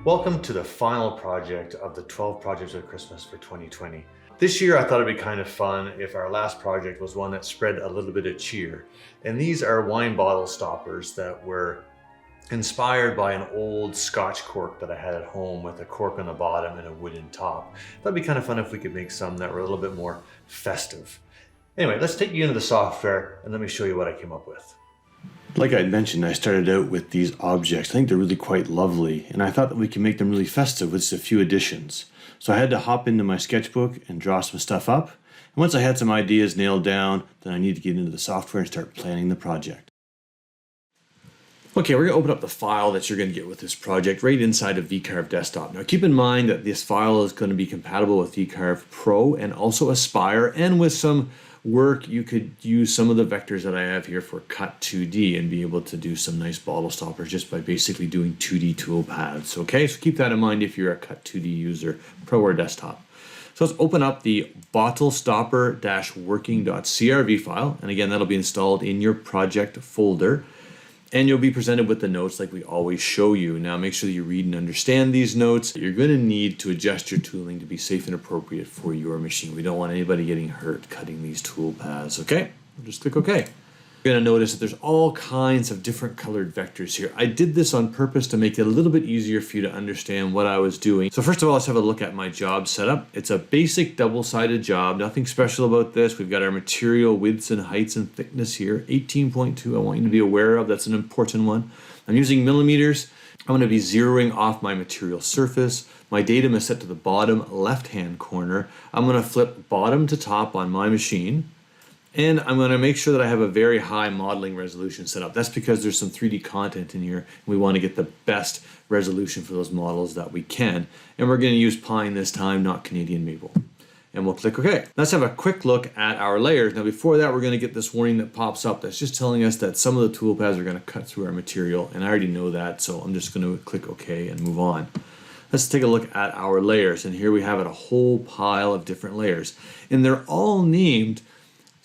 Welcome to the final project of the 12 projects of Christmas for 2020. This year I thought it'd be kind of fun if our last project was one that spread a little bit of cheer. And these are wine bottle stoppers that were inspired by an old Scotch cork that I had at home with a cork on the bottom and a wooden top. That'd be kind of fun if we could make some that were a little bit more festive. Anyway, let's take you into the software and let me show you what I came up with. Like I mentioned, I started out with these objects. I think they're really quite lovely, and I thought that we could make them really festive with just a few additions. So I had to hop into my sketchbook and draw some stuff up. And once I had some ideas nailed down, then I need to get into the software and start planning the project. Okay, we're going to open up the file that you're going to get with this project right inside of VCarve Desktop. Now keep in mind that this file is going to be compatible with VCarve Pro and also Aspire, and with some work you could use some of the vectors that I have here for Cut 2D and be able to do some nice bottle stoppers just by basically doing 2D toolpaths. Okay, so keep that in mind if you're a Cut 2D user, Pro or Desktop. So let's open up the bottle stopper-working.crv file, and again that'll be installed in your project folder. And you'll be presented with the notes like we always show you. Now make sure that you read and understand these notes. You're going to need to adjust your tooling to be safe and appropriate for your machine. We don't want anybody getting hurt cutting these tool paths, okay? Just click OK. You're going to notice that there's all kinds of different colored vectors here. I did this on purpose to make it a little bit easier for you to understand what I was doing. So first of all, let's have a look at my job setup. It's a basic double-sided job. Nothing special about this. We've got our material widths and heights and thickness here. 18.2 I want you to be aware of. That's an important one. I'm using millimeters. I'm going to be zeroing off my material surface. My datum is set to the bottom left-hand corner. I'm going to flip bottom to top on my machine. And I'm going to make sure that I have a very high modeling resolution set up. That's because there's some 3D content in here, and we want to get the best resolution for those models that we can. And we're going to use pine this time, not Canadian maple. And we'll click OK. Let's have a quick look at our layers. Now before that, we're going to get this warning that pops up that's just telling us that some of the toolpaths are going to cut through our material, and I already know that, so I'm just going to click OK and move on. Let's take a look at our layers, and here we have a whole pile of different layers. And they're all named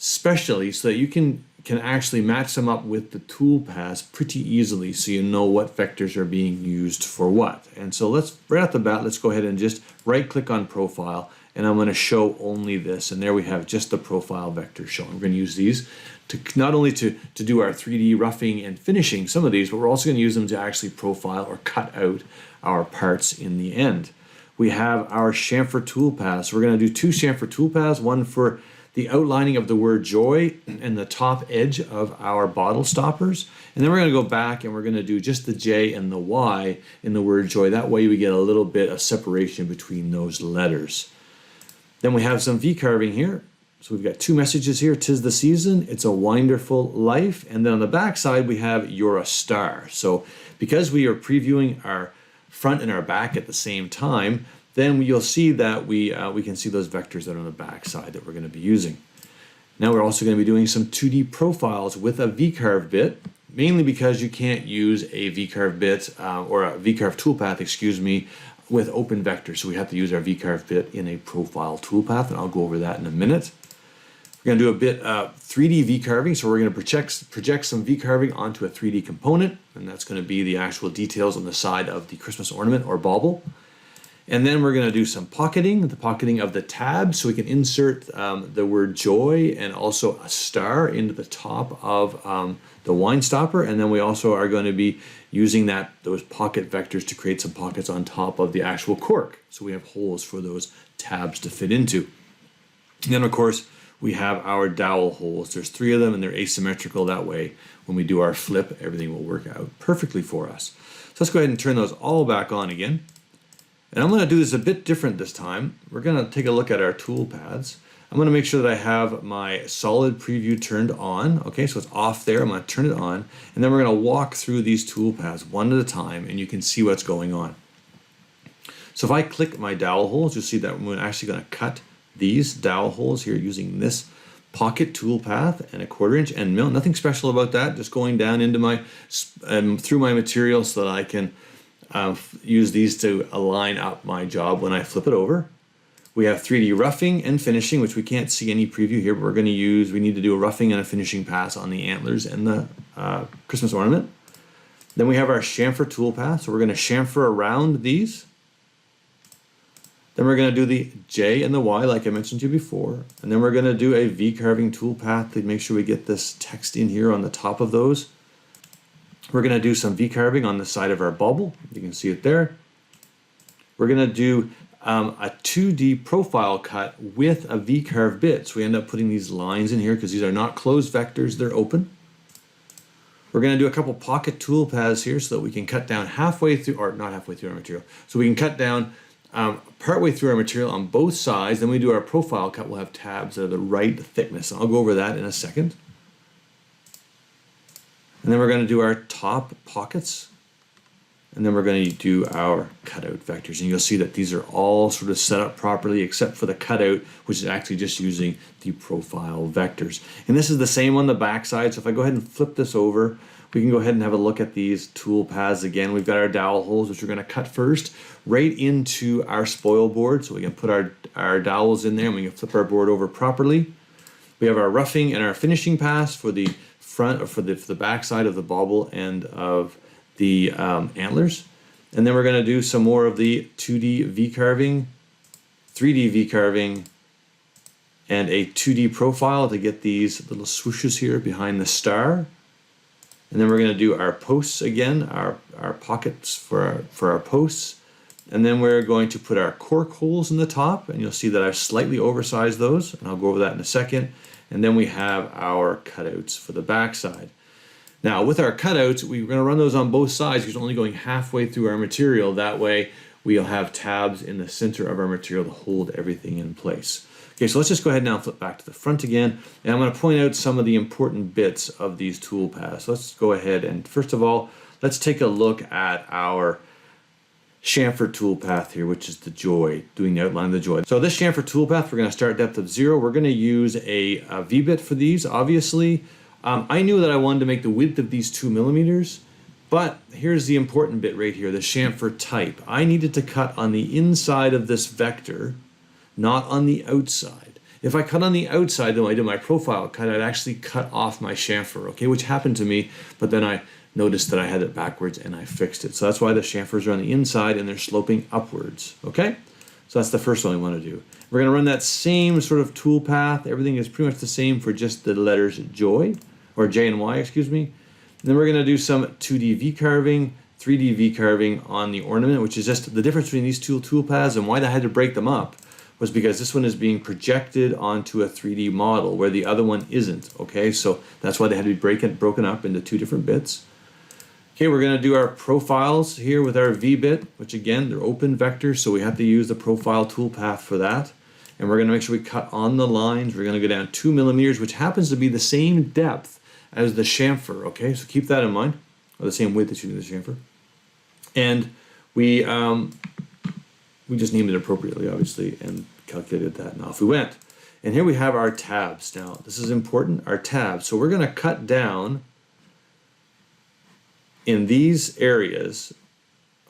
specially so that you can actually match them up with the toolpaths pretty easily so you know what vectors are being used for what. And so right off the bat, let's go ahead and just right click on profile, and I'm going to show only this, and there we have just the profile vector shown. We're going to use these to not only to do our 3D roughing and finishing some of these, but we're also going to use them to actually profile or cut out our parts in the end. We have our chamfer toolpaths. We're going to do two chamfer toolpaths, one for the outlining of the word joy and the top edge of our bottle stoppers. And then we're going to go back and we're going to do just the J and the Y in the word joy. That way we get a little bit of separation between those letters. Then we have some V-carving here. So we've got two messages here. 'Tis the season, it's a wonderful life. And then on the back side we have you're a star. So because we are previewing our front and our back at the same time, then you'll see that we can see those vectors that are on the back side that we're going to be using. Now we're also going to be doing some 2D profiles with a VCarve bit, mainly because you can't use a VCarve bit or a VCarve toolpath, excuse me, with open vectors. So we have to use our VCarve bit in a profile toolpath, and I'll go over that in a minute. We're going to do a bit of 3D V-carving, so we're going to project some V-carving onto a 3D component, and that's going to be the actual details on the side of the Christmas ornament or bauble. And then we're going to do some pocketing, the pocketing of the tab, so we can insert the word joy and also a star into the top of the wine stopper. And then we also are going to be using those pocket vectors to create some pockets on top of the actual cork. So we have holes for those tabs to fit into. And then of course, we have our dowel holes. There's 3 of them and they're asymmetrical. That way, when we do our flip, everything will work out perfectly for us. So let's go ahead and turn those all back on again. And I'm going to do this a bit different this time. We're going to take a look at our tool paths. I'm going to make sure that I have my solid preview turned on. Okay, so it's off there. I'm going to turn it on. And then we're going to walk through these tool paths one at a time, and you can see what's going on. So if I click my dowel holes, you'll see that we're actually going to cut these dowel holes here using this pocket tool path and a 1/4" end mill. Nothing special about that, just going down into my through my material so that I can use these to align up my job when I flip it over. We have 3D roughing and finishing, which we can't see any preview here, but we need to do a roughing and a finishing pass on the antlers and the Christmas ornament. Then we have our chamfer toolpath. So we're going to chamfer around these. Then we're going to do the J and the Y like I mentioned to you before. And then we're going to do a V-carving toolpath to make sure we get this text in here on the top of those. We're going to do some V-carving on the side of our bubble. You can see it there. We're going to do a 2D profile cut with a V-carve bit. So we end up putting these lines in here because these are not closed vectors, they're open. We're going to do a couple pocket tool paths here so that we can cut down halfway through, or not halfway through our material. So we can cut down partway through our material on both sides. Then we do our profile cut, we'll have tabs that are the right thickness. I'll go over that in a second. And then we're going to do our top pockets. And then we're going to do our cutout vectors. And you'll see that these are all sort of set up properly except for the cutout, which is actually just using the profile vectors. And this is the same on the back side. So if I go ahead and flip this over, we can go ahead and have a look at these tool paths again. We've got our dowel holes, which we're going to cut first, right into our spoil board. So we can put our dowels in there and we can flip our board over properly. We have our roughing and our finishing pass for the front, or for the back side of the bauble and of the antlers. And then we're going to do some more of the 2D V-carving, 3D V-carving, and a 2D profile to get these little swooshes here behind the star. And then we're going to do our posts again, our pockets for our posts. And then we're going to put our cork holes in the top, and you'll see that I've slightly oversized those, and I'll go over that in a second. And then we have our cutouts for the back side. Now with our cutouts, we're going to run those on both sides because we're only going halfway through our material. That way we'll have tabs in the center of our material to hold everything in place. Okay, so let's just go ahead now and flip back to the front again. And I'm going to point out some of the important bits of these tool paths. Let's go ahead and first of all, let's take a look at our chamfer toolpath here, which is the joy, doing the outline of the joy. So this chamfer toolpath, we're going to start depth of 0. We're going to use a V-bit for these, obviously. I knew that I wanted to make the width of these 2 millimeters, but here's the important bit right here, the chamfer type. I needed to cut on the inside of this vector, not on the outside. If I cut on the outside, then when I did my profile cut, I'd actually cut off my chamfer, okay, which happened to me, but then I noticed that I had it backwards and I fixed it. So that's why the chamfers are on the inside and they're sloping upwards, okay? So that's the first one we want to do. We're going to run that same sort of tool path. Everything is pretty much the same for just the letters J and Y, excuse me. And then we're going to do some 2D V carving, 3D V carving on the ornament, which is just the difference between these two tool paths. And why I had to break them up was because this one is being projected onto a 3D model where the other one isn't, okay? So that's why they had to be broken up into 2 different bits. Okay, we're going to do our profiles here with our V-bit, which again, they're open vectors, so we have to use the profile toolpath for that. And we're going to make sure we cut on the lines. We're going to go down 2 millimeters, which happens to be the same depth as the chamfer, okay? So keep that in mind, or the same width that you do the chamfer. And we just named it appropriately, obviously, and calculated that, and off we went. And here we have our tabs. Now, this is important, our tabs. So we're going to cut down in these areas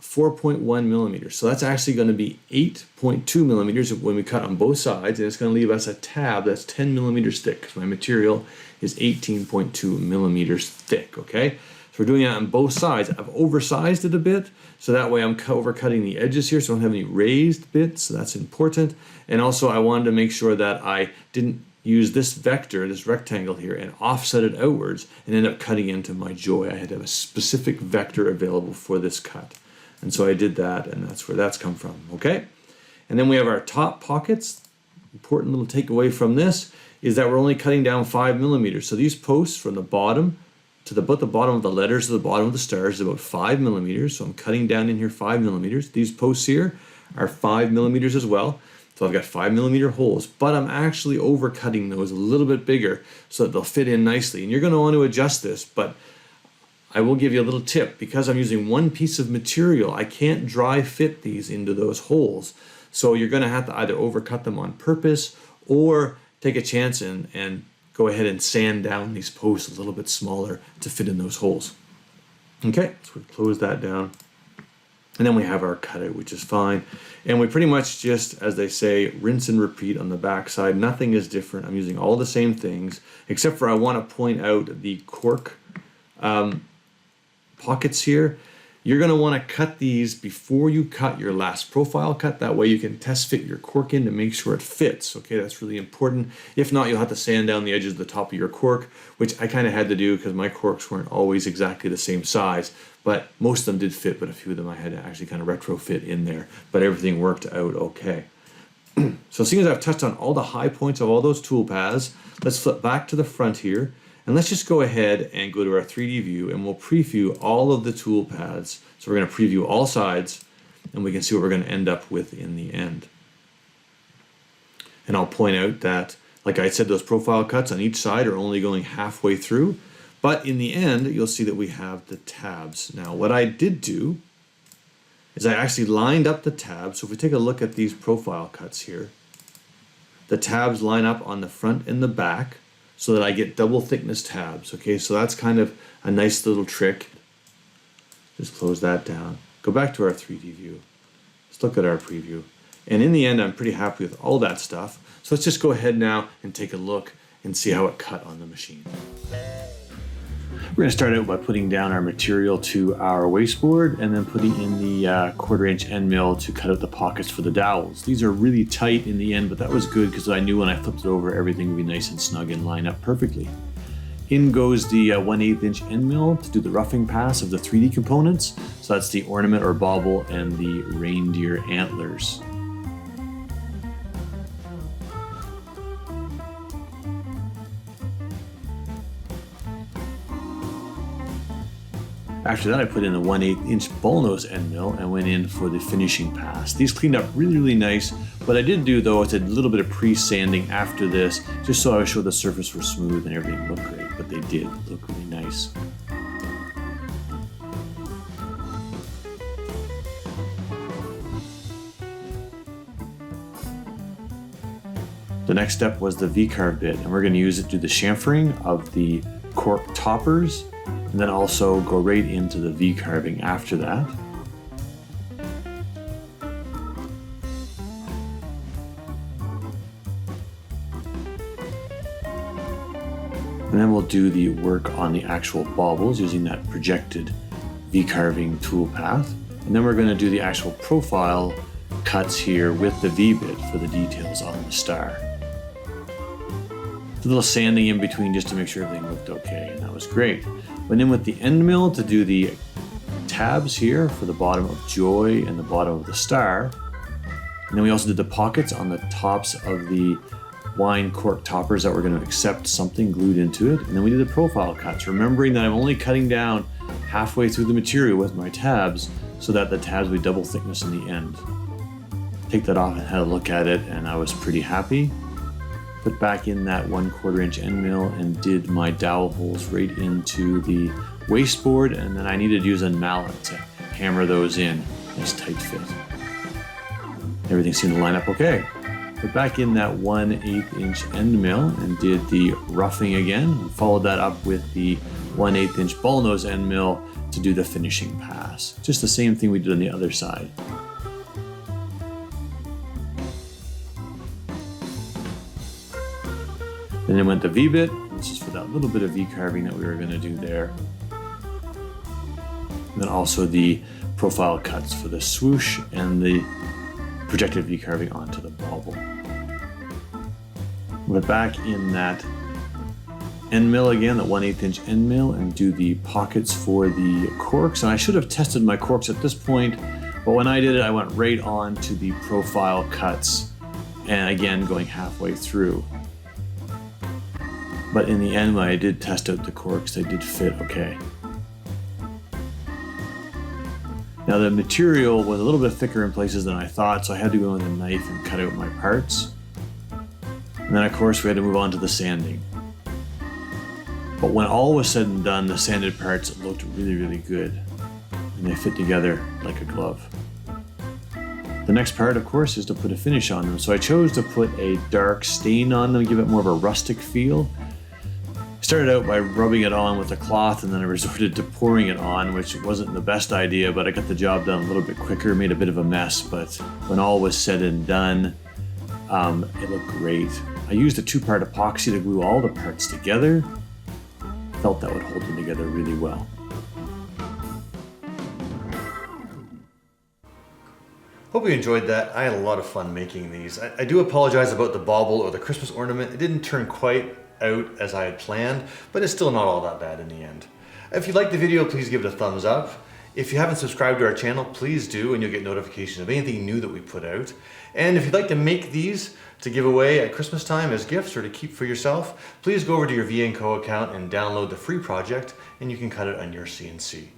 4.1 millimeters. So that's actually going to be 8.2 millimeters when we cut on both sides, and it's going to leave us a tab that's 10 millimeters thick because my material is 18.2 millimeters thick, okay? So we're doing that on both sides. I've oversized it a bit, so that way I'm overcutting the edges here so I don't have any raised bits, so that's important. And also I wanted to make sure that I didn't use this vector, this rectangle here, and offset it outwards and end up cutting into my joy. I had to have a specific vector available for this cut. And so I did that, and that's where that's come from, okay? And then we have our top pockets. Important little takeaway from this is that we're only cutting down 5 millimeters. So these posts from the bottom to about the bottom of the letters to the bottom of the stars is about 5 millimeters. So I'm cutting down in here 5 millimeters. These posts here are 5 millimeters as well. So I've got 5 millimeter holes, but I'm actually overcutting those a little bit bigger so that they'll fit in nicely. And you're going to want to adjust this, but I will give you a little tip. Because I'm using one piece of material, I can't dry fit these into those holes. So you're going to have to either overcut them on purpose or take a chance and go ahead and sand down these posts a little bit smaller to fit in those holes. Okay, so we close that down. And then we have our cutout, which is fine. And we pretty much just, as they say, rinse and repeat on the back side. Nothing is different. I'm using all the same things, except for I want to point out the cork pockets here. You're going to want to cut these before you cut your last profile cut. That way you can test fit your cork in to make sure it fits. Okay, that's really important. If not, you'll have to sand down the edges of the top of your cork, which I kind of had to do because my corks weren't always exactly the same size. But most of them did fit, but a few of them I had to actually kind of retrofit in there. But everything worked out okay. So seeing as I've touched on all the high points of all those tool paths, let's flip back to the front here. And let's just go ahead and go to our 3D view and we'll preview all of the tool paths. So we're going to preview all sides and we can see what we're going to end up with in the end. And I'll point out that, like I said, those profile cuts on each side are only going halfway through. But in the end, you'll see that we have the tabs. Now, what I did do is I actually lined up the tabs. So if we take a look at these profile cuts here, the tabs line up on the front and the back, so that I get double thickness tabs. Okay, so that's kind of a nice little trick. Just close that down. Go back to our 3D view. Let's look at our preview. And in the end, I'm pretty happy with all that stuff. So let's just go ahead now and take a look and see how it cut on the machine. We're going to start out by putting down our material to our wasteboard and then putting in the 1/4 inch end mill to cut out the pockets for the dowels. These are really tight in the end, but that was good because I knew when I flipped it over, everything would be nice and snug and line up perfectly. In goes the 1/8 inch end mill to do the roughing pass of the 3D components. So that's the ornament or bauble and the reindeer antlers. After that, I put in the 1/8 inch ball nose end mill and went in for the finishing pass. These cleaned up really, really nice. What I did do though is a little bit of pre-sanding after this, just so I would show the surface was smooth and everything looked great, but they did look really nice. The next step was the VCarve bit, and we're going to use it to do the chamfering of the cork toppers, and then also go right into the V-carving after that. And then we'll do the work on the actual baubles using that projected V-carving tool path. And then we're going to do the actual profile cuts here with the V-bit for the details on the star. A little sanding in between just to make sure everything looked okay, and that was great. Went in with the end mill to do the tabs here for the bottom of Joy and the bottom of the star. And then we also did the pockets on the tops of the wine cork toppers that were going to accept something glued into it. And then we did the profile cuts, remembering that I'm only cutting down halfway through the material with my tabs so that the tabs will be double thickness in the end. Take that off and had a look at it, and I was pretty happy. Put back in that 1/4 inch end mill and did my dowel holes right into the wasteboard, and then I needed to use a mallet to hammer those in. Nice tight fit. Everything seemed to line up okay. Put back in that 1/8 inch end mill and did the roughing again, and followed that up with the 1/8 inch ball nose end mill to do the finishing pass. Just the same thing we did on the other side. Then I went the V-bit. This is for that little bit of V-carving that we were going to do there. And then also the profile cuts for the swoosh and the projected V-carving onto the bauble. Went back in that end mill again, the 1/8 inch end mill, and do the pockets for the corks. And I should have tested my corks at this point, but when I did it, I went right on to the profile cuts, and again, going halfway through. But in the end, when I did test out the corks, they did fit okay. Now the material was a little bit thicker in places than I thought, so I had to go in with a knife and cut out my parts. And then of course we had to move on to the sanding. But when all was said and done, the sanded parts looked really, really good. And they fit together like a glove. The next part, of course, is to put a finish on them. So I chose to put a dark stain on them, give it more of a rustic feel. Started out by rubbing it on with a cloth, and then I resorted to pouring it on, which wasn't the best idea, but I got the job done a little bit quicker, made a bit of a mess, but when all was said and done, it looked great. I used a 2-part epoxy to glue all the parts together. Felt that would hold them together really well. Hope you enjoyed that. I had a lot of fun making these. I do apologize about the bauble or the Christmas ornament. It didn't turn quite out as I had planned, but it's still not all that bad in the end. If you liked the video, please give it a thumbs up. If you haven't subscribed to our channel, please do, and you'll get notifications of anything new that we put out. And if you'd like to make these to give away at Christmas time as gifts or to keep for yourself, please go over to your V&Co account and download the free project, and you can cut it on your CNC.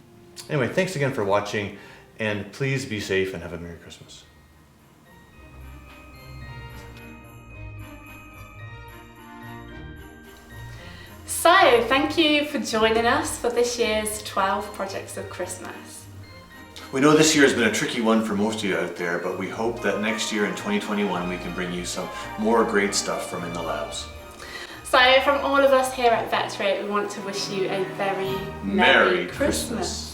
Anyway, thanks again for watching, and please be safe and have a Merry Christmas. So, thank you for joining us for this year's 12 Projects of Christmas. We know this year has been a tricky one for most of you out there, but we hope that next year in 2021 we can bring you some more great stuff from in the labs. So, from all of us here at Vectric, we want to wish you a very Merry Christmas.